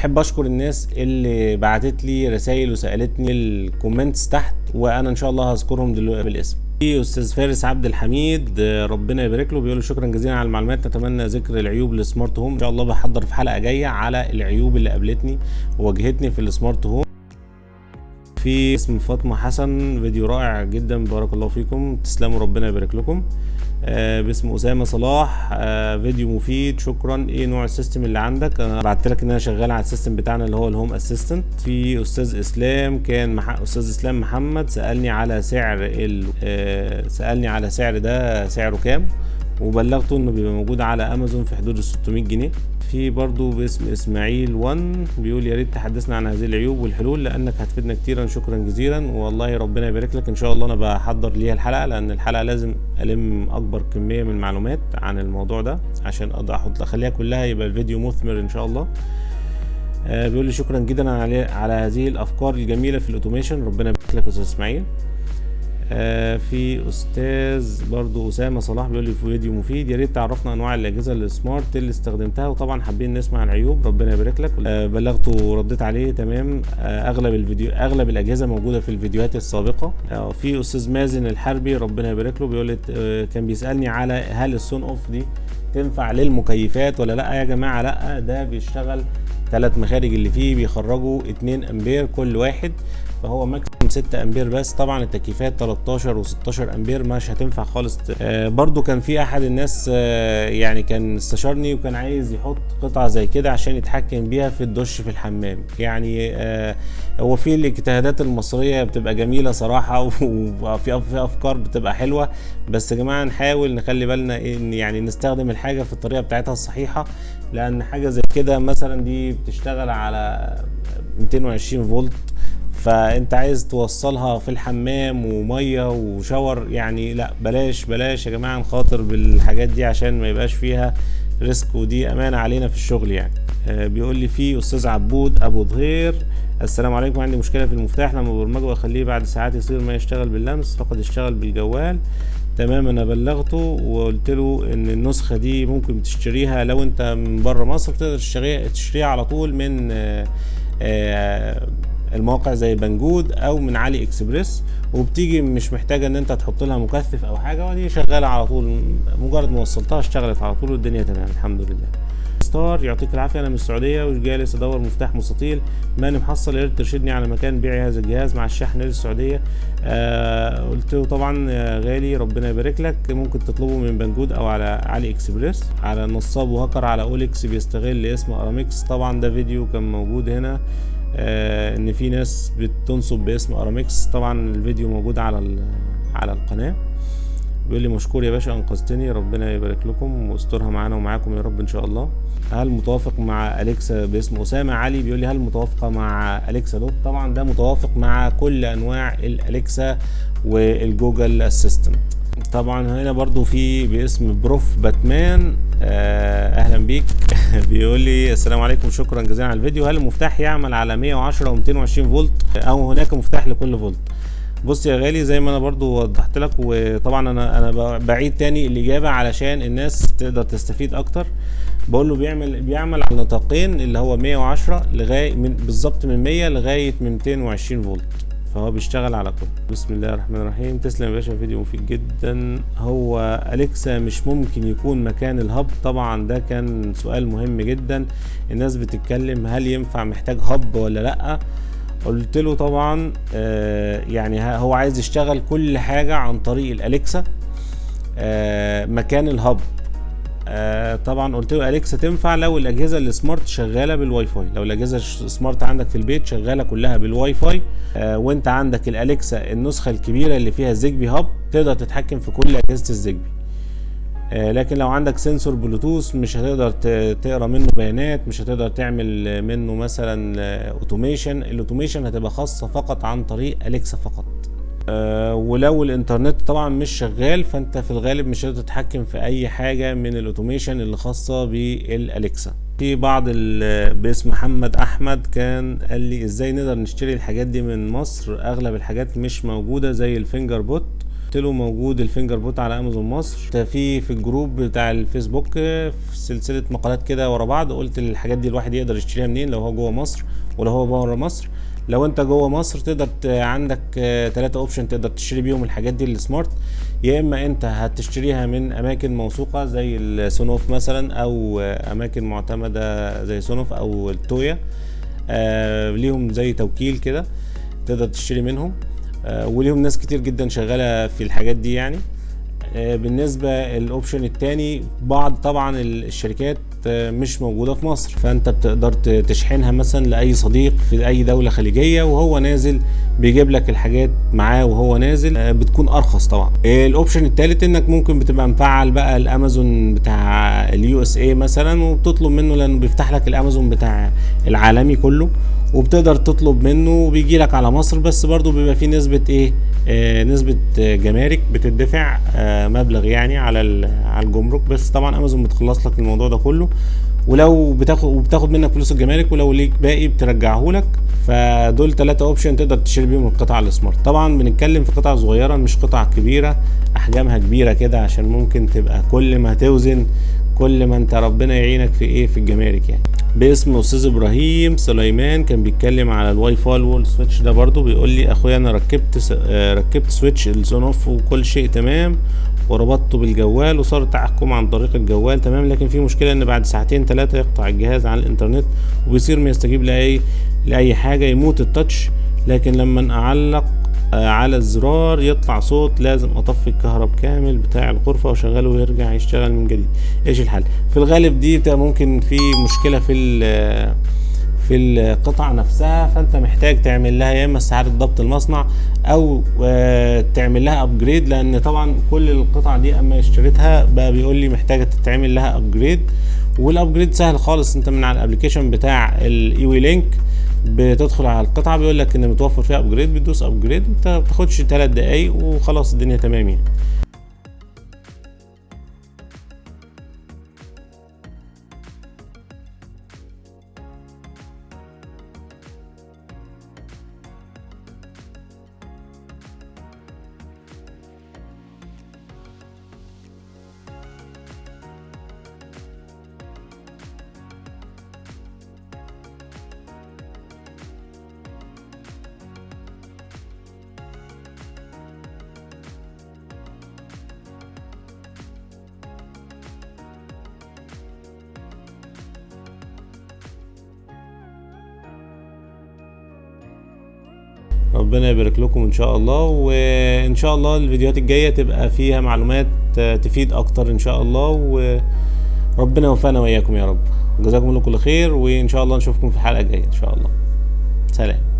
بحب اشكر الناس اللي بعتت لي رسائل وسالتني الكومنتس تحت، وانا ان شاء الله هذكرهم دلوقتي بالاسم. في استاذ فارس عبد الحميد، ربنا يبارك له، بيقول شكرا جزيلا على المعلومات، نتمنى ذكر العيوب للسمارت هوم. ان شاء الله بحضر في حلقه جايه على العيوب اللي قابلتني وواجهتني في السمارت هوم. في اسم فاطمه حسن، فيديو رائع جدا، بارك الله فيكم، تسلموا، ربنا يبارك لكم. باسم اسامه صلاح، فيديو مفيد، شكرا. ايه نوع السيستم اللي عندك؟ انا بعت لك ان انا شغال على السيستم بتاعنا اللي هو الهوم اسيستنت. في استاذ اسلام، كان استاذ اسلام محمد سالني على سعر ده سعره كام، وبلغته انه بيبقى موجود على امازون في حدود ال 600 جنيه. في برضو باسم اسماعيل 1 بيقول يا ريت تحدثنا عن هذه العيوب والحلول لانك هتفيدنا كتيرا، شكرا جزيلا. والله ربنا يبارك لك، ان شاء الله انا بحضر ليها الحلقه، لان الحلقه لازم الم اكبر كميه من المعلومات عن الموضوع ده عشان اقدر اخليها كلها يبقى الفيديو مثمر ان شاء الله. بيقول لي شكرا جدا على هذه الافكار الجميله في الاوتوميشن، ربنا يبارك لك استاذ اسماعيل. في استاذ برضو اسامه صلاح بيقول لي فيديو مفيد، يا ريت تعرفنا انواع الاجهزه السمارت اللي استخدمتها، وطبعا حابين نسمع العيوب، ربنا يبارك لك. بلغته ورديت عليه تمام. اغلب الاجهزه موجوده في الفيديوهات السابقه. في استاذ مازن الحربي، ربنا يبارك له، بيقول لي كان بيسالني على هل السون اوف دي تنفع للمكيفات ولا لا. يا جماعه لا، ده بيشتغل 3 مخارج اللي فيه بيخرجوا 2 امبير كل واحد، فهو ماكسيموم 6 امبير بس. طبعا التكييفات 13 و16 امبير مش هتنفع خالص. برضو كان في احد الناس يعني كان استشارني وكان عايز يحط قطعه زي كده عشان يتحكم بيها في الدش في الحمام. يعني هو في الاجتهادات المصريه بتبقى جميله صراحه وفي افكار بتبقى حلوه، بس يا جماعه نحاول نخلي بالنا ان يعني نستخدم الحاجه في الطريقه بتاعتها الصحيحه، لان حاجه زي كده مثلا دي بتشتغل على 220 فولت، فانت عايز توصلها في الحمام وميه وشاور، يعني لا بلاش يا جماعه نخاطر بالحاجات دي عشان ما يبقاش فيها ريسك، ودي امانه علينا في الشغل يعني. بيقول لي في استاذ عبود ابو ظهير، السلام عليكم، عندي مشكله في المفتاح لما برمجه واخليه بعد ساعات يصير ما يشتغل باللمس فقد يشتغل بالجوال. تمام، انا بلغته وقلت له ان النسخه دي ممكن تشتريها لو انت من بره مصر، تقدر تشتريها على طول من المواقع زي بنجود او من علي اكسبريس، وبتيجي مش محتاجه ان انت تحط لها مكثف او حاجه، ودي شغاله على طول، مجرد ما وصلتها اشتغلت على طول والدنيا تمام الحمد لله. ستار، يعطيك العافيه، انا من السعوديه وجالس ادور مفتاح مستطيل ماني محصل، يا ريت ترشدني على مكان بيع هذا الجهاز مع الشحن للسعوديه. قلت له طبعا غالي، ربنا يبارك لك، ممكن تطلبه من بنجود او على علي اكسبريس. على نصاب وهكر على اوليكس بيستغل اسم ارامكس، طبعا ده فيديو كان موجود هنا ان في ناس بتنصب باسم ارامكس، طبعا الفيديو موجود على القناه. بيقول لي مشكور يا باشا، انقذتني، ربنا يبارك لكم واسترها معانا ومعاكم يا رب ان شاء الله. هل متوافق مع اليكسا؟ باسم اسامه علي بيقول لي هل متوافقه مع اليكسا دوت؟ طبعا ده متوافق مع كل انواع الاليكسا والجوجل اسيستنت. طبعا هنا برضو في باسم بروف باتمان، اهلا بيك. بيقول لي السلام عليكم، شكرا جزيلا على الفيديو، هل المفتاح يعمل على 110 و220 فولت او هناك مفتاح لكل فولت؟ بص يا غالي، زي ما انا برضو وضحت لك، وطبعا انا بعيد تاني الاجابه علشان الناس تقدر تستفيد اكتر. بقول له بيعمل على نطاقين، اللي هو 110 لغايه بالظبط من 100 لغايه 220 فولت، فهو بيشتغل على كل. بسم الله الرحمن الرحيم، تسلم يا باشا، فيديو مفيد جدا. هو اليكسا مش ممكن يكون مكان الهب؟ طبعا ده كان سؤال مهم جدا، الناس بتتكلم هل ينفع محتاج هب ولا لا. قلت له طبعا يعني هو عايز يشتغل كل حاجة عن طريق الاليكسا مكان الهب. طبعا قلت له اليكسا تنفع لو الاجهزه السمارت شغاله بالواي فاي، لو الاجهزه السمارت عندك في البيت شغاله كلها بالواي فاي، وانت عندك الاليكسا النسخه الكبيره اللي فيها زيجبي هاب، تقدر تتحكم في كل اجهزه الزيجبي. لكن لو عندك سنسور بلوتوث مش هتقدر تقرا منه بيانات، مش هتقدر تعمل منه مثلا اوتوميشن. الاوتوميشن هتبقى خاصه فقط عن طريق اليكسا فقط. ولو الانترنت طبعا مش شغال فانت في الغالب مش هتقدر تتحكم في اي حاجه من الاوتوميشن اللي خاصه بالاليكسا. في بعض باسم محمد احمد كان قال لي ازاي نقدر نشتري الحاجات دي من مصر، اغلب الحاجات مش موجوده زي الفينجر بوت قلت له موجود الفينجر بوت على امازون مصر، في الجروب بتاع الفيسبوك في سلسله مقالات كده ورا بعض، قلت الحاجات دي الواحد يقدر يشتريها منين لو هو جوه مصر ولو هو بره مصر. لو انت جوه مصر تقدر عندك 3 اوبشن تقدر تشتري بيهم الحاجات دي السمارت. يا اما انت هتشتريها من اماكن موثوقه زي السونوف مثلا، او اماكن معتمده زي سونوف او التويا، ليهم زي توكيل كده تقدر تشتري منهم، وليهم ناس كتير جدا شغاله في الحاجات دي يعني. بالنسبه الاوبشن التاني، بعض طبعا الشركات مش موجوده في مصر، فانت بتقدر تشحنها مثلا لاي صديق في اي دوله خليجيه وهو نازل بيجيب لك الحاجات معاه وهو نازل، بتكون ارخص طبعا. الاوبشن التالت انك ممكن بتبقى مفعل بقى الامازون بتاع اليو اس اي مثلا، وبتطلب منه لانه بيفتح لك الامازون بتاع العالمي كله، وبتقدر تطلب منه وبيجي لك على مصر، بس برضو بيبقى فيه نسبة ايه، نسبة جمارك بتدفع، مبلغ يعني على الجمرك، بس طبعا امازون بتخلص لك الموضوع ده كله، ولو بتاخد منك فلوس الجمارك، ولو ليك باقي بترجعه لك. فدول 3 اوبشن تقدر تشتري بيهم القطع السمارت. طبعا بنتكلم في قطع صغيرة مش قطع كبيرة احجامها كبيرة كده، عشان ممكن تبقى كل ما توزن كل ما انت ربنا يعينك في ايه في الجمارك يعني. باسم استاذ ابراهيم سليمان كان بيتكلم على الواي فاي وول سويتش ده، برضو بيقول لي اخويا انا ركبت سويتش الزون اوف وكل شيء تمام، وربطته بالجوال وصار التحكم عن طريق الجوال تمام، لكن في مشكله ان بعد 2-3 يقطع الجهاز عن الانترنت وبيصير ما يستجيب لاي حاجه، يموت التاتش، لكن لما اعلق على الزرار يطلع صوت، لازم اطفي الكهرب كامل بتاع الغرفه واشغله ويرجع يشتغل من جديد. ايش الحل؟ في الغالب دي بتبقى ممكن في مشكله في القطع نفسها، فانت محتاج تعمل لها يا اما استعاده ضبط المصنع او تعمل لها ابجريد، لان طبعا كل القطع دي اما اشتريتها بقى بيقول لي محتاجه تتعمل لها ابجريد، والابجريد سهل خالص. انت من على الابلكيشن بتاع الاي لينك بتدخل على القطعه بيقول لك ان متوفر فيها ابجريد، بتدوس ابجريد، انت ما بتاخدش 3 دقايق وخلاص الدنيا تمام يعني. ربنا يبارك لكم ان شاء الله، وان شاء الله الفيديوهات الجايه تبقى فيها معلومات تفيد اكتر ان شاء الله، وربنا يوفقنا واياكم يا رب. جزاكم الله كل خير، وان شاء الله نشوفكم في الحلقه الجايه ان شاء الله. سلام.